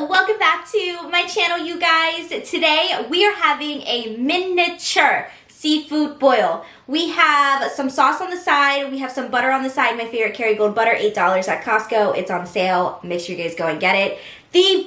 welcome back to my channel, you guys. Today we are having a miniature seafood boil. We have some sauce on the side, we have some butter on the side. My favorite Kerrygold butter, $8 at Costco. It's on sale. Make sure you guys go and get it. The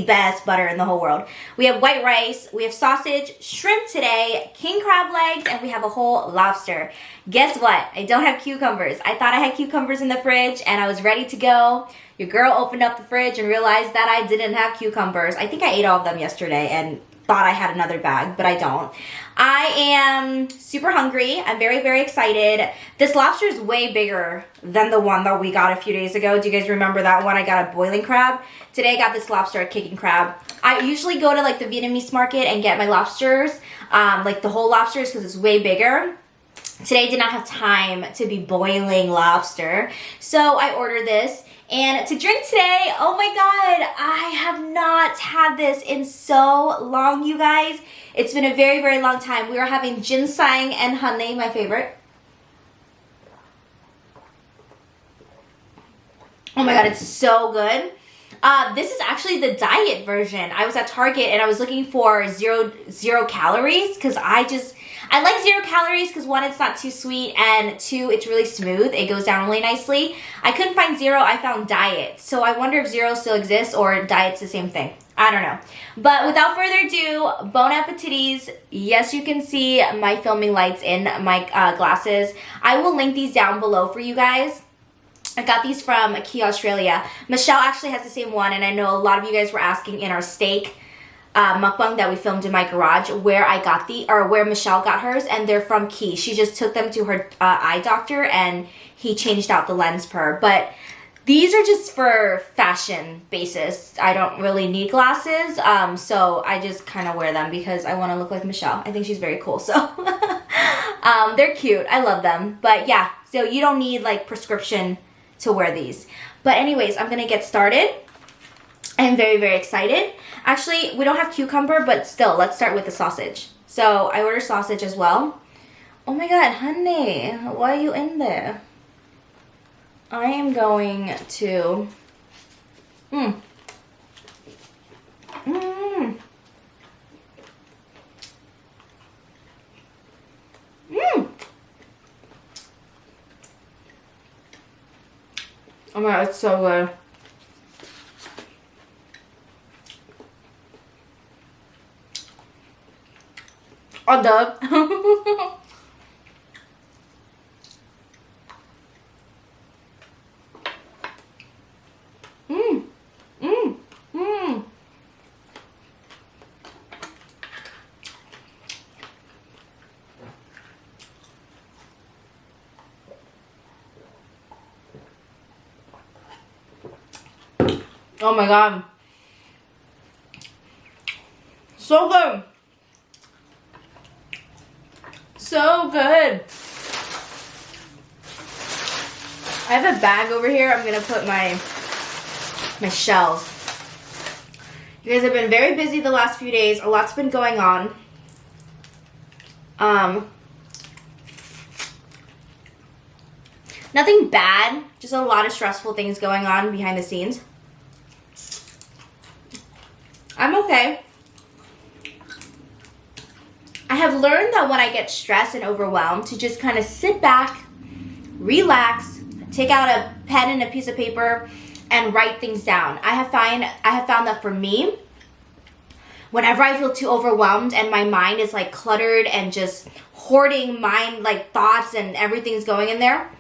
best butter in the whole world. We have white rice, we have sausage, shrimp today, king crab legs, and we have a whole lobster. Guess what? I don't have cucumbers. I thought I had cucumbers in the fridge and I was ready to go. Your girl opened up the fridge and realized that I didn't have cucumbers. I think I ate all of them yesterday and thought I had another bag, but I don't. I am super hungry. I'm very, very excited. This lobster is way bigger than the one that we got a few days ago. Do you guys remember that one? I got a boiling crab. Today I got this lobster at Kicking Crab. I usually go to like the Vietnamese market and get my lobsters, like the whole lobsters, because it's way bigger. Today I did not have time to be boiling lobster, so I ordered this. And to drink today, oh my god, I have not had this in so long, you guys. It's been a very, very long time. We are having ginseng and honey, my favorite. Oh my god, it's so good. This is actually the diet version. I was at Target and I was looking for zero calories because I like 0 calories because 1, it's not too sweet, and 2, it's really smooth. It goes down really nicely. I couldn't find 0, I found diet. So I wonder if 0 still exists or diet's the same thing. I don't know. But without further ado, Bonappetitties. Yes, you can see my filming lights in my glasses. I will link these down below for you guys. I got these from Key, Australia. Michelle actually has the same one, and I know a lot of you guys were asking in our steak mukbang that we filmed in my garage where I got where Michelle got hers, and they're from Key. She just took them to her eye doctor and he changed out the lens per her. But these are just for fashion basis. I don't really need glasses, so I just kind of wear them because I want to look like Michelle. I think she's very cool, so they're cute. I love them. But yeah, so you don't need like prescription to wear these. But anyways, I'm gonna get started. I'm very, very excited. Actually, we don't have cucumber, but still, let's start with the sausage. So I ordered sausage as well. Oh my god, honey, why are you in there? I am going to... Oh my god, it's so good. Oh, duh. Oh my god. So good. So good. I have a bag over here. I'm gonna put my shells. You guys have been very busy the last few days. A lot's been going on. Nothing bad, just a lot of stressful things going on behind the scenes. I'm okay. I have learned that when I get stressed and overwhelmed to just kind of sit back, relax, take out a pen and a piece of paper and write things down. I have found that for me, whenever I feel too overwhelmed and my mind is like cluttered and just hoarding mind like thoughts and everything's going in there,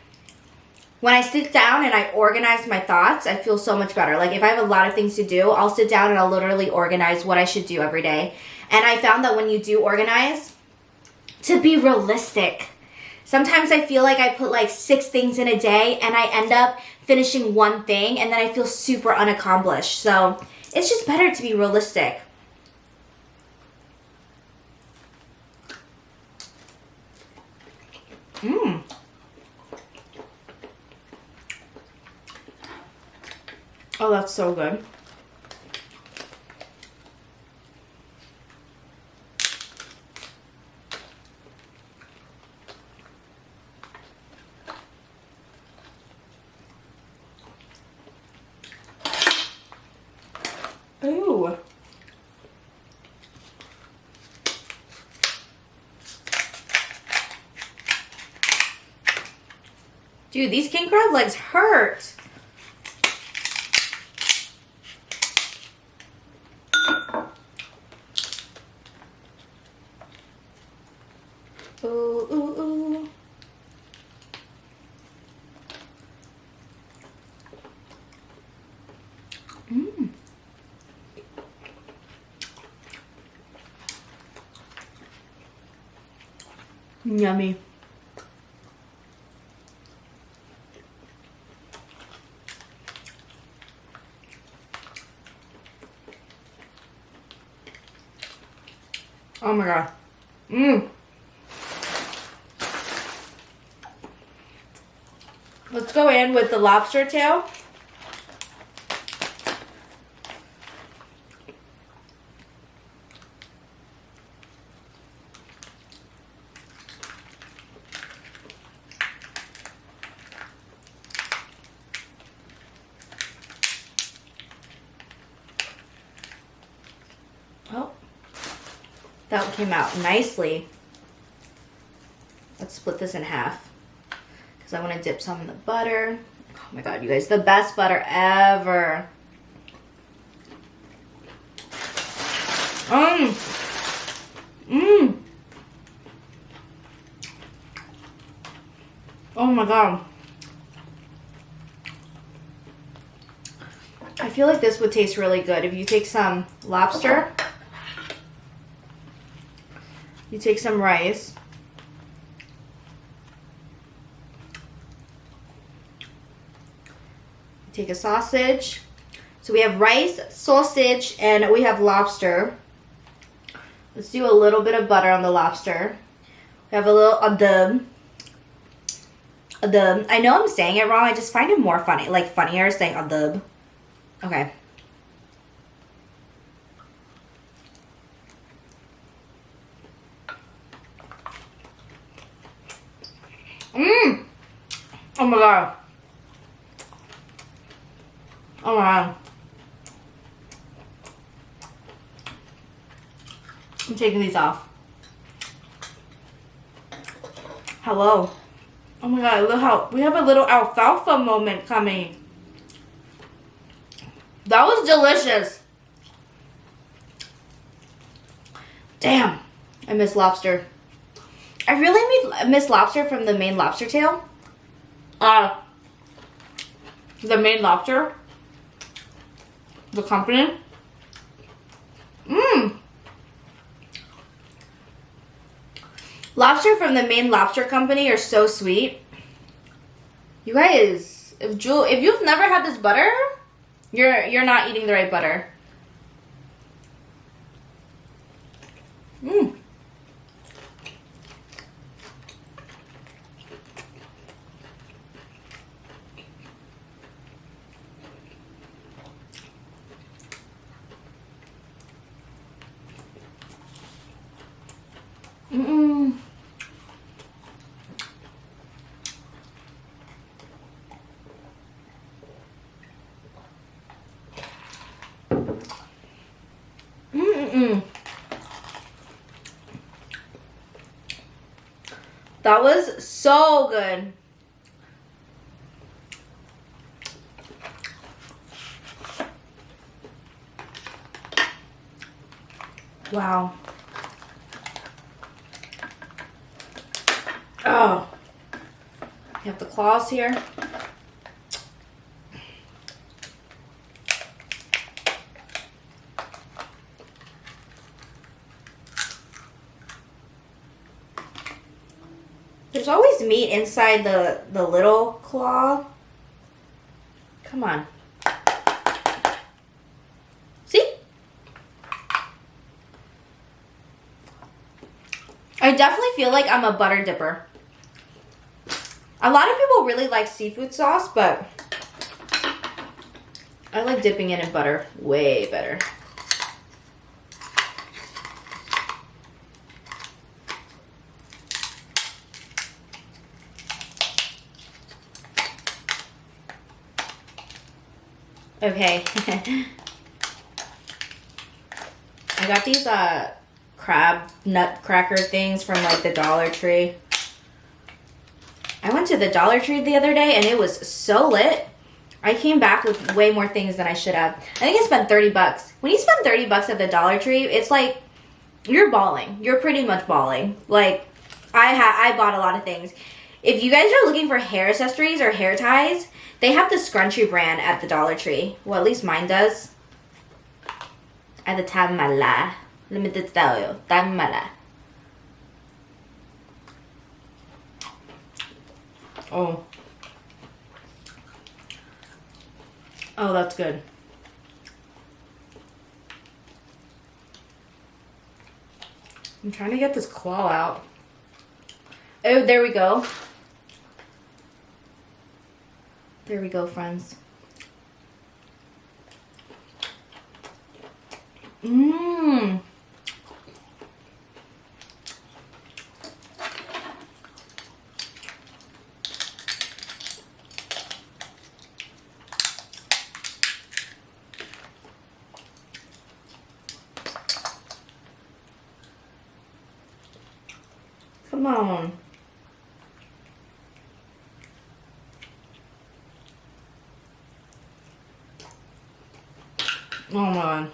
when I sit down and I organize my thoughts, I feel so much better. Like if I have a lot of things to do, I'll sit down and I'll literally organize what I should do every day. And I found that when you do organize, to be realistic. Sometimes I feel like I put like 6 things in a day and I end up finishing 1 thing and then I feel super unaccomplished. So it's just better to be realistic. Oh, that's so good. Ooh. Dude, these king crab legs hurt. Ooh, ooh, ooh. Mmm. Yummy. Oh my god. Mmm. Let's go in with the lobster tail. Oh, that one came out nicely. Let's split this in half because I want to dip some in the butter. Oh my god, you guys, the best butter ever. Mmm. Mmm. Oh my god. I feel like this would taste really good if you take some lobster, you take some rice, you take a sausage. So we have rice, sausage, and we have lobster. Let's do a little bit of butter on the lobster. We have a little adub. I know I'm saying it wrong. I just find it more funny, like funnier saying adub. Okay. Mmm. Oh my god. Oh my god. I'm taking these off. Hello. Oh my god, look how we have a little alfalfa moment coming. That was delicious. Damn, I miss lobster. I really miss lobster from the main lobster tail. The main lobster. The company. Mmm. Lobster from the main lobster company are so sweet. You guys, if you've never had this butter, you're not eating the right butter. Mmm. Mmm. Mmm. That was so good. Wow. Oh. You have the claws here. There's always meat inside the little claw. Come on. See? I definitely feel like I'm a butter dipper. A lot of people really like seafood sauce, but I like dipping it in butter way better. Okay. I got these crab nut cracker things from like the Dollar Tree. I went to the Dollar Tree the other day and it was so lit. I came back with way more things than I should have. I think I spent 30 bucks. When you spend 30 bucks at the Dollar Tree, it's like you're balling. You're pretty much balling. Like I bought a lot of things. If you guys are looking for hair accessories or hair ties, they have the scrunchie brand at the Dollar Tree. Well, at least mine does. At the Tamala. Let me just tell you. Tamala. Oh. Oh, that's good. I'm trying to get this claw out. Oh, there we go. There we go, friends. Mmm. Come on. Oh my God.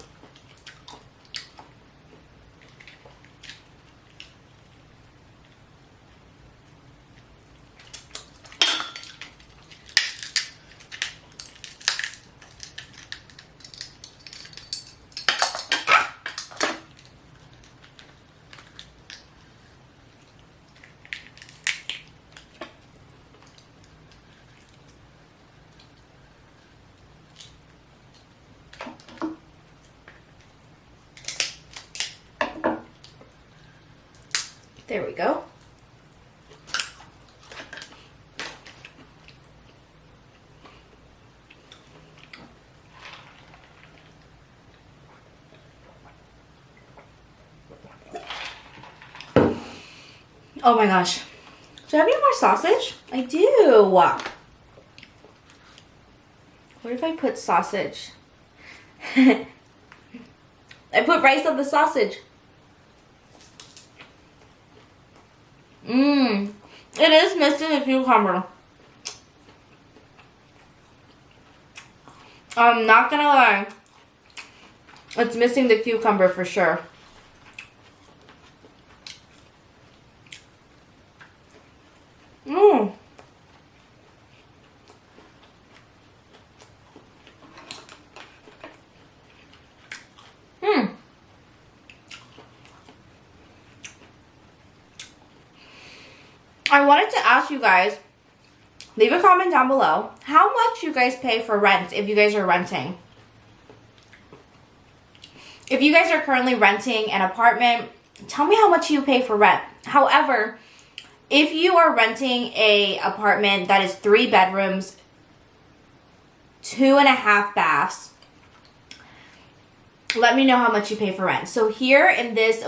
There we go. Oh my gosh. Do I have any more sausage? I do. What if I put sausage? I put rice on the sausage. Mmm. It is missing a cucumber. I'm not gonna lie. It's missing the cucumber for sure. Mmm. Mmm. I wanted to ask you guys, leave a comment down below, how much you guys pay for rent if you guys are renting. If you guys are currently renting an apartment, tell me how much you pay for rent. However, if you are renting a apartment that is 3 bedrooms, 2.5 baths, let me know how much you pay for rent. So here in this,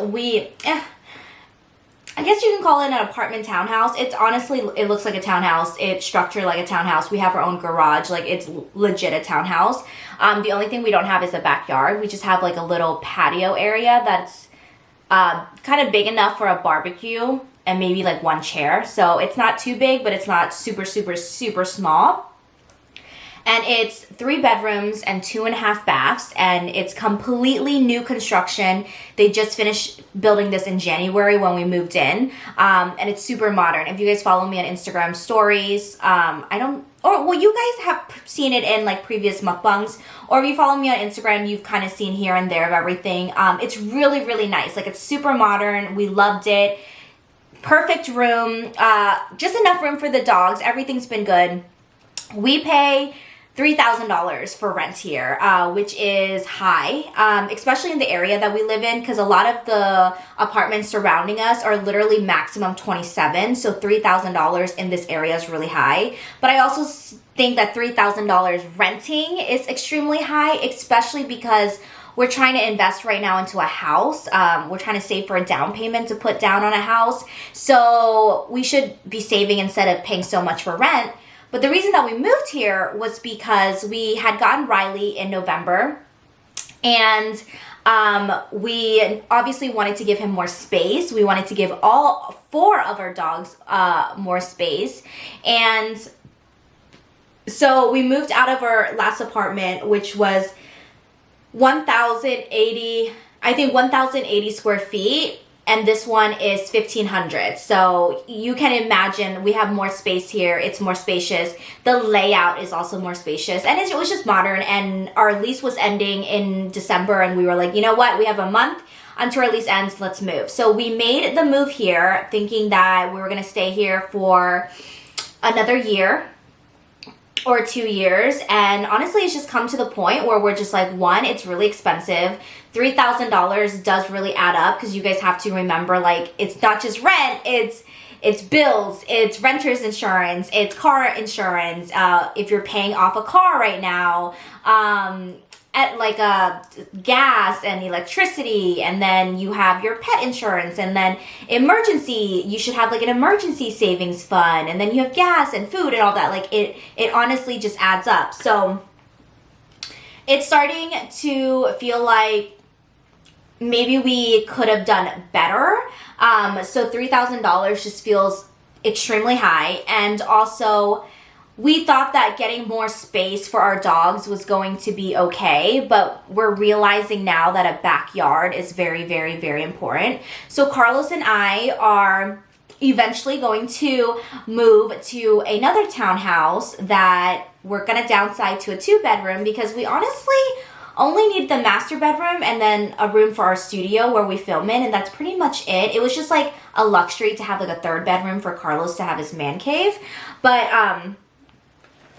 I guess you can call it an apartment townhouse. It's honestly, it looks like a townhouse. It's structured like a townhouse. We have our own garage. Like, it's legit a townhouse. The only thing we don't have is a backyard. We just have like a little patio area that's kind of big enough for a barbecue and maybe like 1 chair. So it's not too big, but it's not super, super, super small. And it's 3 bedrooms and 2.5 baths, and it's completely new construction. They just finished building this in January when we moved in, and it's super modern. If you guys follow me on Instagram stories, you guys have seen it in like previous mukbangs, or if you follow me on Instagram, you've kind of seen here and there of everything. It's really, really nice. Like, it's super modern. We loved it. Perfect room, just enough room for the dogs. Everything's been good. We pay $3,000 for rent here, which is high, especially in the area that we live in, because a lot of the apartments surrounding us are literally maximum 27, so $3,000 in this area is really high. But I also think that $3,000 renting is extremely high, especially because we're trying to invest right now into a house. We're trying to save for a down payment to put down on a house, so we should be saving instead of paying so much for rent. But the reason that we moved here was because we had gotten Riley in November, and We obviously wanted to give him more space. We wanted to give all 4 of our dogs more space. And so we moved out of our last apartment, which was 1,080 square feet. And this one is 1,500. So you can imagine we have more space here. It's more spacious. The layout is also more spacious. And it was just modern. And our lease was ending in December. And we were like, you know what? We have a month until our lease ends. Let's move. So we made the move here thinking that we were going to stay here for another year or 2 years. And honestly, it's just come to the point where we're just like, one, it's really expensive. $3,000 does really add up, because you guys have to remember, like, it's not just rent, it's bills, it's renter's insurance, it's car insurance, if you're paying off a car right now, at like gas and electricity, and then you have your pet insurance, and then emergency, you should have like an emergency savings fund, and then you have gas and food and all that. Like it honestly just adds up. So it's starting to feel like maybe we could have done better. So $3,000 just feels extremely high. And also, we thought that getting more space for our dogs was going to be okay, but we're realizing now that a backyard is very, very, very important. So Carlos and I are eventually going to move to another townhouse that we're going to downsize to a 2-bedroom, because we honestly only need the master bedroom and then a room for our studio where we film in, and that's pretty much it. It was just like a luxury to have like a 3rd bedroom for Carlos to have his man cave. But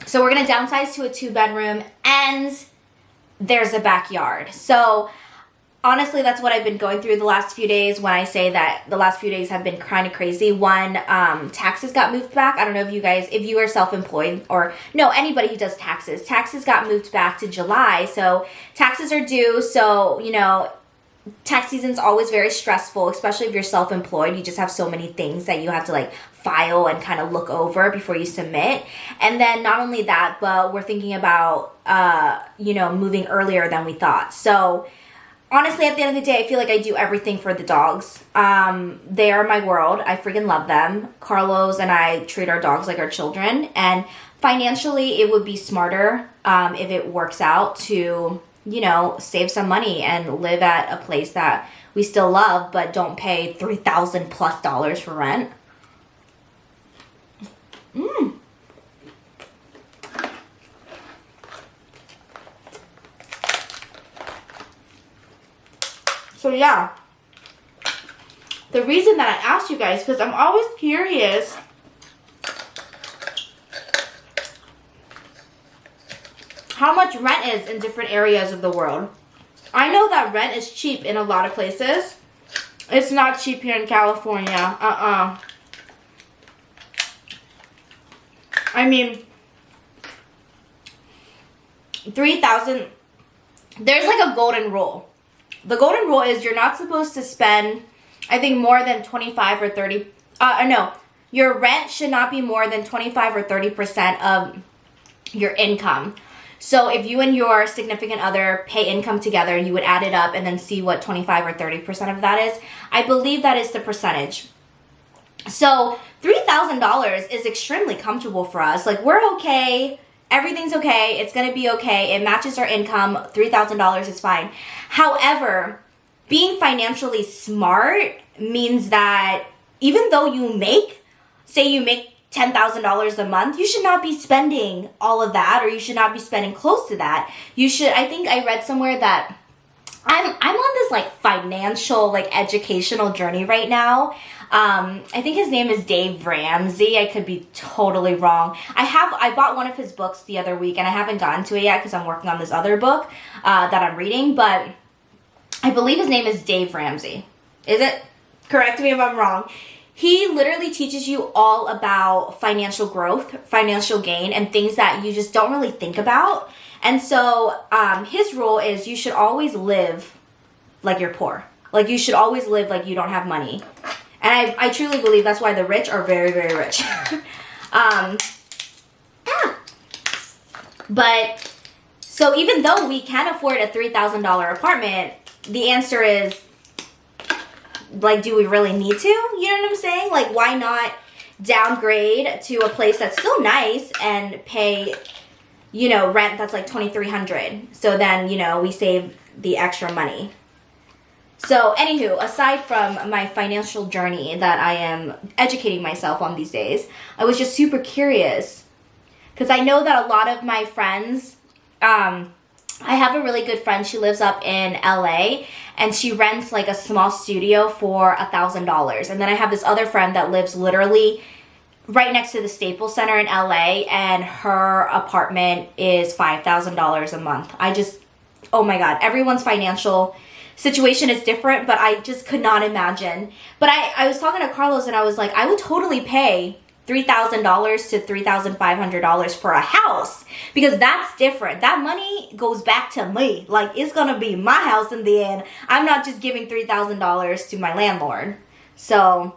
so we're going to downsize to a 2-bedroom, and there's a backyard. So honestly, that's what I've been going through the last few days. When I say that the last few days have been kind of crazy. One, taxes got moved back. I don't know if you guys, if you are self-employed, or no, anybody who does taxes. Taxes got moved back to July. So taxes are due. So, you know, tax season's always very stressful, especially if you're self-employed. You just have so many things that you have to like file and kind of look over before you submit. And then not only that, but we're thinking about, you know, moving earlier than we thought. So honestly, at the end of the day, I feel like I do everything for the dogs. They are my world. I freaking love them. Carlos and I treat our dogs like our children. And financially, it would be smarter if it works out to, you know, save some money and live at a place that we still love, but don't pay $3,000+ for rent. So yeah, the reason that I asked you guys, because I'm always curious how much rent is in different areas of the world. I know that rent is cheap in a lot of places. It's not cheap here in California. I mean, 3,000, there's like a golden rule. The golden rule is you're not supposed to spend, I think, more than 25 or 30, no, your rent should not be more than 25 or 30% of your income. So if you and your significant other pay income together, you would add it up and then see what 25 or 30% of that is. I believe that is the percentage. So $3,000 is extremely comfortable for us. Like, we're okay. Everything's okay. It's going to be okay. It matches our income. $3,000 is fine. However, being financially smart means that even though you make, say you make $10,000 a month, you should not be spending all of that, or you should not be spending close to that. You should, I think I read somewhere that I'm on this like financial, like educational journey right now. I think his name is Dave Ramsey. I could be totally wrong. I bought one of his books the other week, and I haven't gotten to it yet because I'm working on this other book that I'm reading, but I believe his name is Dave Ramsey. Is it? Correct me if I'm wrong. He literally teaches you all about financial growth, financial gain, and things that you just don't really think about. And so his rule is you should always live like you're poor. Like, you should always live like you don't have money. And I truly believe that's why the rich are very, very rich. But, so even though we can afford a $3,000 apartment, the answer is, like, do we really need to? You know what I'm saying? Like, why not downgrade to a place that's still nice and pay, you know, rent that's like $2,300. So then, you know, we save the extra money. So anywho, aside from my financial journey that I am educating myself on these days, I was just super curious because I know that a lot of my friends, I have a really good friend. She lives up in LA and she rents like a small studio for $1,000. And then I have this other friend that lives literally right next to the Staples Center in LA and her apartment is $5,000 a month. Oh my God, everyone's financial situation is different, but I just could not imagine. But I was talking to Carlos and I was like, I would totally pay $3,000 to $3,500 for a house because that's different. That money goes back to me. Like, it's gonna be my house in the end. I'm not just giving $3,000 to my landlord. So,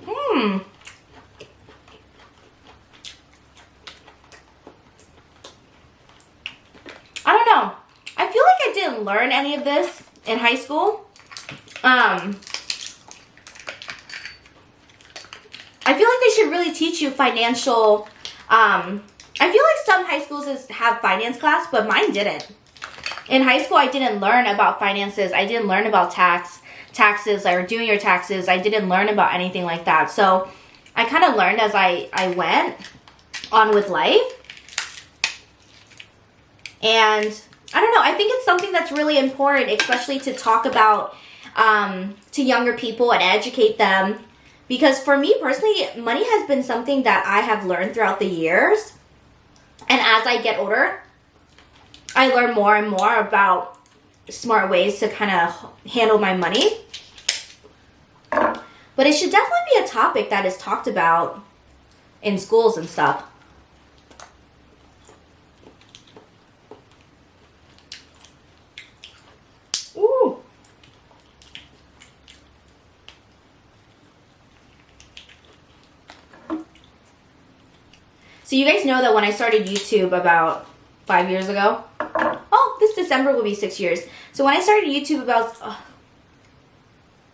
I don't know. I feel like I didn't learn any of this in high school. I feel like they should really teach you financial, I feel like some high schools have finance class, but mine didn't. In high school, I didn't learn about finances. I didn't learn about taxes, or doing your taxes. I didn't learn about anything like that. So I kind of learned as I went on with life. And I don't know, I think it's something that's really important, especially to talk about to younger people and educate them. Because for me personally, money has been something that I have learned throughout the years. And as I get older, I learn more and more about smart ways to kind of handle my money. But it should definitely be a topic that is talked about in schools and stuff. Ooh. So you guys know that when I started YouTube about 5 years ago, this December will be 6 years. So when I started YouTube about,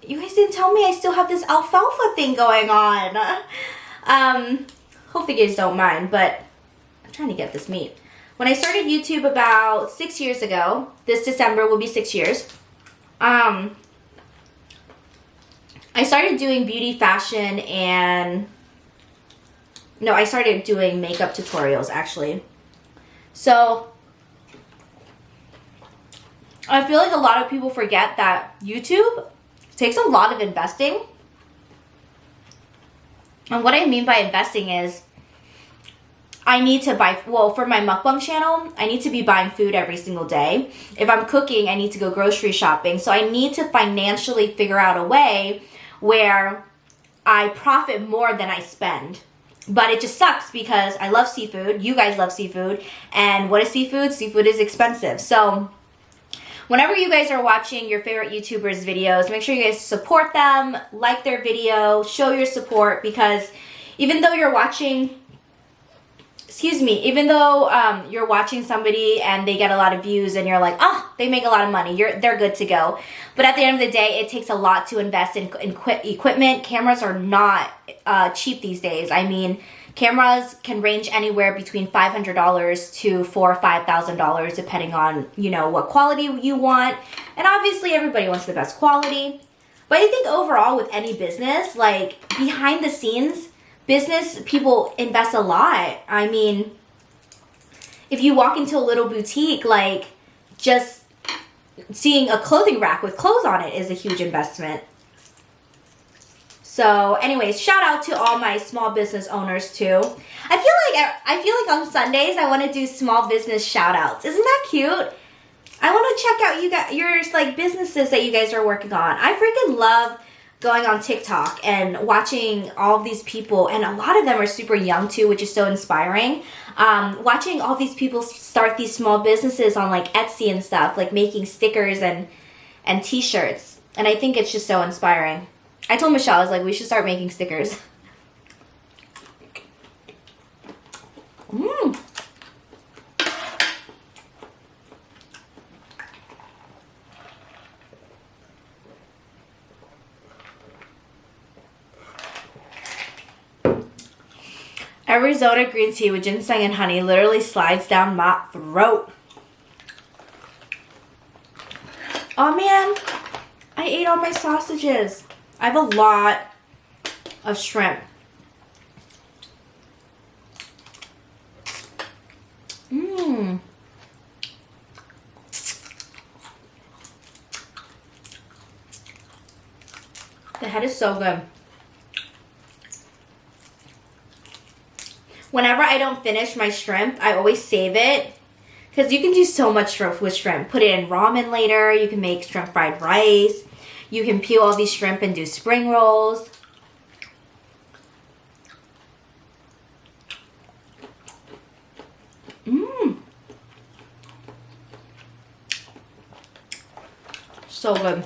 you guys didn't tell me I still have this alfalfa thing going on. Hope you guys don't mind, but I'm trying to get this meat. When I started YouTube about 6 years ago, this December will be 6 years, I started doing beauty, fashion, and no, I started doing makeup tutorials actually. So I feel like a lot of people forget that YouTube takes a lot of investing. And what I mean by investing is I need to buy, well, for my mukbang channel, I need to be buying food every single day. If I'm cooking, I need to go grocery shopping. So I need to financially figure out a way where I profit more than I spend. But it just sucks because I love seafood. You guys love seafood. And what is seafood? Seafood is expensive. So whenever you guys are watching your favorite YouTubers' videos, make sure you guys support them, like their video, show your support, because even though you're watching, even though you're watching somebody and they get a lot of views and you're like, they make a lot of money, they're good to go. But at the end of the day, it takes a lot to invest in equipment. Cameras are not cheap these days. I mean, cameras can range anywhere between $500 to $4,000 or $5,000 depending on, what quality you want. And obviously everybody wants the best quality. But I think overall with any business, like behind the scenes, business people invest a lot. I mean, if you walk into a little boutique, like just seeing a clothing rack with clothes on it is a huge investment. So anyways, shout out to all my small business owners too. I feel like on Sundays I want to do small business shout outs. Isn't that cute? I want to check out your like businesses that you guys are working on. I freaking love going on TikTok and watching all of these people, and a lot of them are super young too, which is so inspiring. Watching all these people start these small businesses on like Etsy and stuff, like making stickers and t-shirts. And I think it's just so inspiring. I told Michelle, I was like, we should start making stickers. Arizona green tea with ginseng and honey literally slides down my throat. Oh man, I ate all my sausages. I have a lot of shrimp. Mmm. The head is so good. Whenever I don't finish my shrimp, I always save it. Because you can do so much with shrimp. Put it in ramen later. You can make shrimp fried rice. You can peel all these shrimp and do spring rolls. Mmm. So good.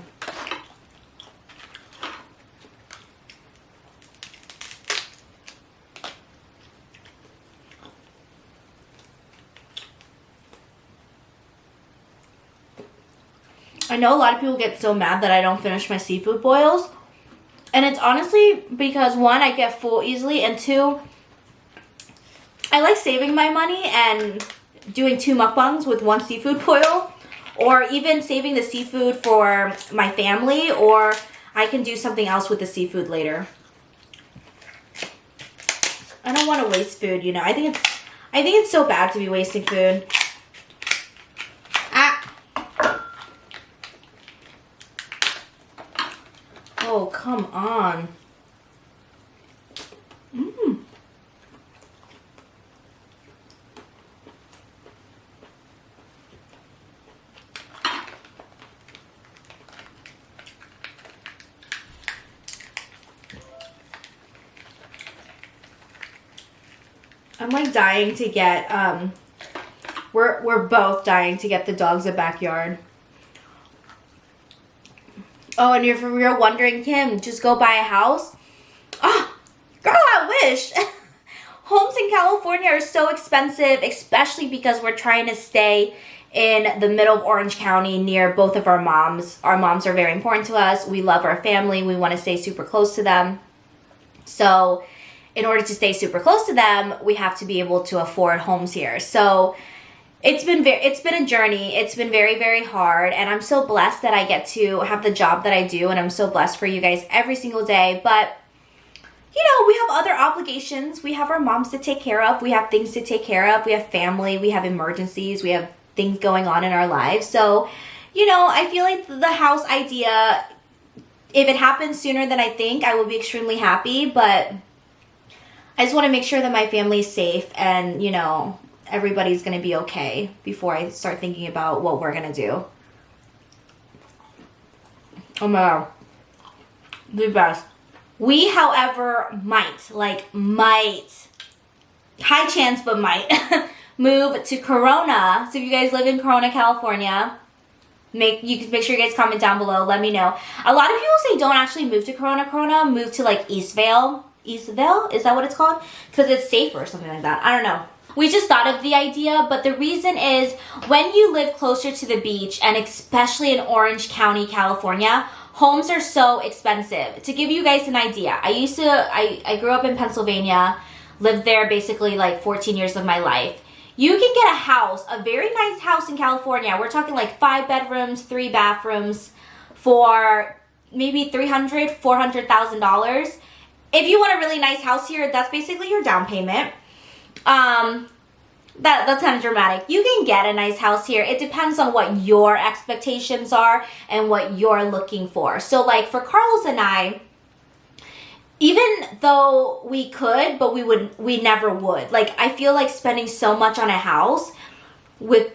I know a lot of people get so mad that I don't finish my seafood boils. And it's honestly because, one, I get full easily, and two, I like saving my money and doing 2 mukbangs with 1 seafood boil. Or even saving the seafood for my family, or I can do something else with the seafood later. I don't want to waste food, you know. I think it's so bad to be wasting food. Oh, come on. Mmm. I'm like dying to get, we're both dying to get the dogs a backyard. Oh, and if you're wondering, Kim, just go buy a house? Oh, girl, I wish. Homes in California are so expensive, especially because we're trying to stay in the middle of Orange County near both of our moms. Our moms are very important to us. We love our family. We want to stay super close to them. So in order to stay super close to them, we have to be able to afford homes here. So it's been a journey. It's been very, very hard, and I'm so blessed that I get to have the job that I do, and I'm so blessed for you guys every single day. But you know, we have other obligations. We have our moms to take care of. We have things to take care of. We have family. We have emergencies. We have things going on in our lives. So, you know, I feel like the house idea, if it happens sooner than I think, I will be extremely happy. But I just want to make sure that my family's safe and, you know, everybody's going to be okay before I start thinking about what we're going to do. Oh my God. The best. We, however, might, high chance, but might, move to Corona. So if you guys live in Corona, California, you can make sure you guys comment down below. Let me know. A lot of people say don't actually move to Corona. Move to like Eastvale. Eastvale? Is that what it's called? Because it's safer or something like that. I don't know. We just thought of the idea, but the reason is when you live closer to the beach, and especially in Orange County, California, homes are so expensive. To give you guys an idea, I grew up in Pennsylvania, lived there basically like 14 years of my life. You can get a house, a very nice house in California. We're talking like 5 bedrooms, 3 bathrooms for maybe $300,000, $400,000. If you want a really nice house here, that's basically your down payment. That's kind of dramatic. You can get a nice house here. It depends on what your expectations are and what you're looking for. So like for Carlos and I, even though we could, but we never would. Like I feel like spending so much on a house with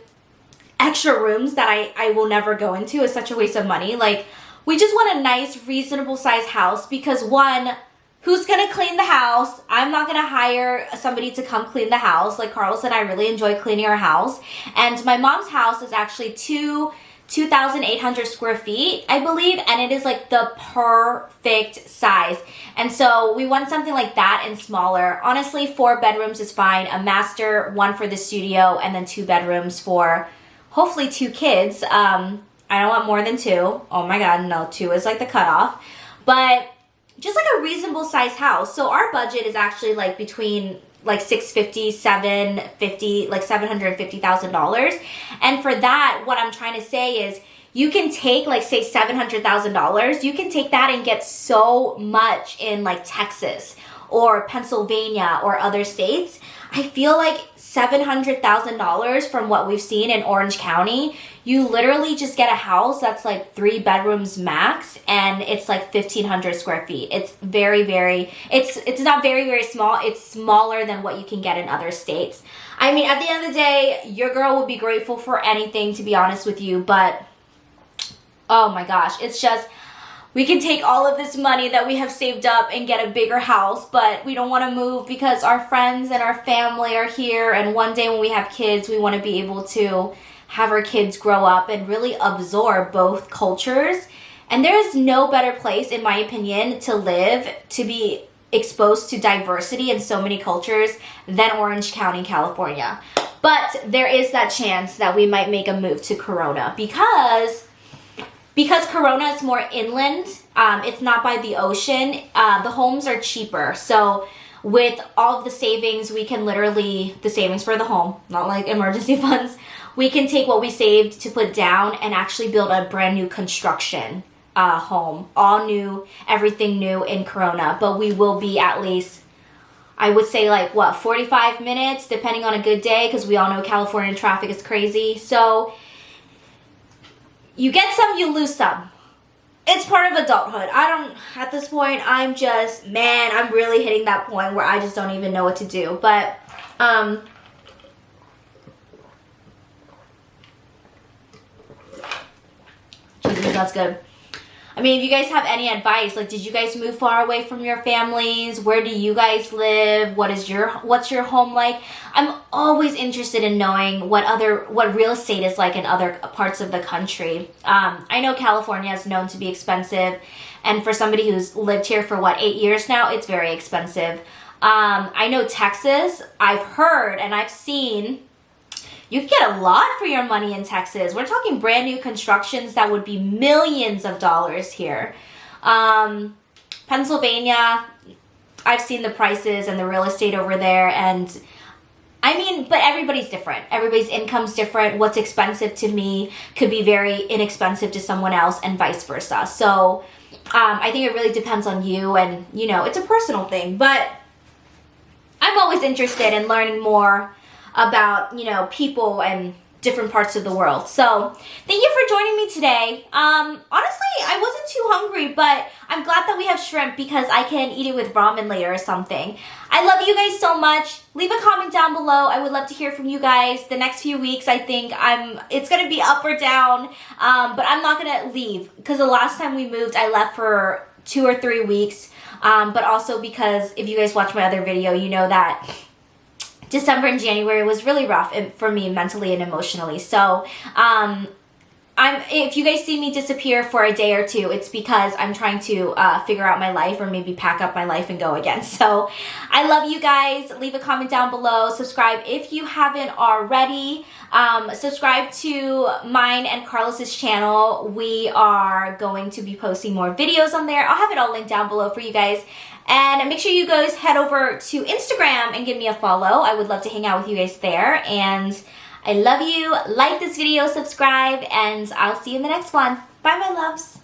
extra rooms that I will never go into is such a waste of money. Like we just want a nice, reasonable size house because one, who's gonna clean the house? I'm not gonna hire somebody to come clean the house. Like Carlos and I really enjoy cleaning our house. And my mom's house is actually 2,800 square feet, I believe. And it is like the perfect size. And so we want something like that and smaller. Honestly, 4 bedrooms is fine. A master, 1 for the studio, and then 2 bedrooms for hopefully 2 kids. I don't want more than 2. Oh my God, no, 2 is like the cutoff. But just like a reasonable size house. So our budget is actually like between like $650, $750, like $750,000. And for that, what I'm trying to say is you can take, like, say $700,000, you can take that and get so much in like Texas or Pennsylvania or other states. I feel like $700,000 from what we've seen in Orange County, you literally just get a house that's like 3 bedrooms max, and it's like 1,500 square feet. It's very, very, it's not very, very small. It's smaller than what you can get in other states. I mean, at the end of the day, your girl would be grateful for anything, to be honest with you, but oh my gosh, it's just, we can take all of this money that we have saved up and get a bigger house, but we don't want to move because our friends and our family are here, and one day when we have kids, we want to be able to have our kids grow up and really absorb both cultures. And there is no better place, in my opinion, to live, to be exposed to diversity in so many cultures than Orange County, California. But there is that chance that we might make a move to Corona because Corona is more inland. It's not by the ocean. The homes are cheaper. So with all of the savings, we can literally, the savings for the home, not like emergency funds, we can take what we saved to put down and actually build a brand new construction home. All new, everything new in Corona. But we will be at least, I would say, like, what, 45 minutes, depending on a good day, because we all know California traffic is crazy. So you get some, you lose some. It's part of adulthood. At this point, I'm just, man, I'm really hitting that point where I just don't even know what to do. But, Jesus, that's good. I mean, if you guys have any advice, like, did you guys move far away from your families? Where do you guys live? What's your home like? I'm always interested in knowing what real estate is like in other parts of the country. I know California is known to be expensive, and for somebody who's lived here for 8 years now, it's very expensive. I know Texas, I've heard and I've seen, you can get a lot for your money in Texas. We're talking brand new constructions that would be millions of dollars here. Pennsylvania, I've seen the prices and the real estate over there, and I mean, but everybody's different. Everybody's income's different. What's expensive to me could be very inexpensive to someone else, and vice versa. So I think it really depends on you, and you know, it's a personal thing, but I'm always interested in learning more about, you know, people and different parts of the world. So thank you for joining me today. Honestly, I wasn't too hungry, but I'm glad that we have shrimp because I can eat it with ramen later or something. I love you guys so much. Leave a comment down below. I would love to hear from you guys. The next few weeks, I think it's gonna be up or down, but I'm not gonna leave because the last time we moved, I left for 2 or 3 weeks, but also because if you guys watch my other video, you know that December and January was really rough for me mentally and emotionally. So if you guys see me disappear for a day or two, it's because I'm trying to figure out my life, or maybe pack up my life and go again. So I love you guys. Leave a comment down below. Subscribe if you haven't already. Subscribe to mine and Carlos's channel. We are going to be posting more videos on there. I'll have it all linked down below for you guys. And make sure you guys head over to Instagram and give me a follow. I would love to hang out with you guys there. And I love you. Like this video, subscribe, and I'll see you in the next one. Bye, my loves.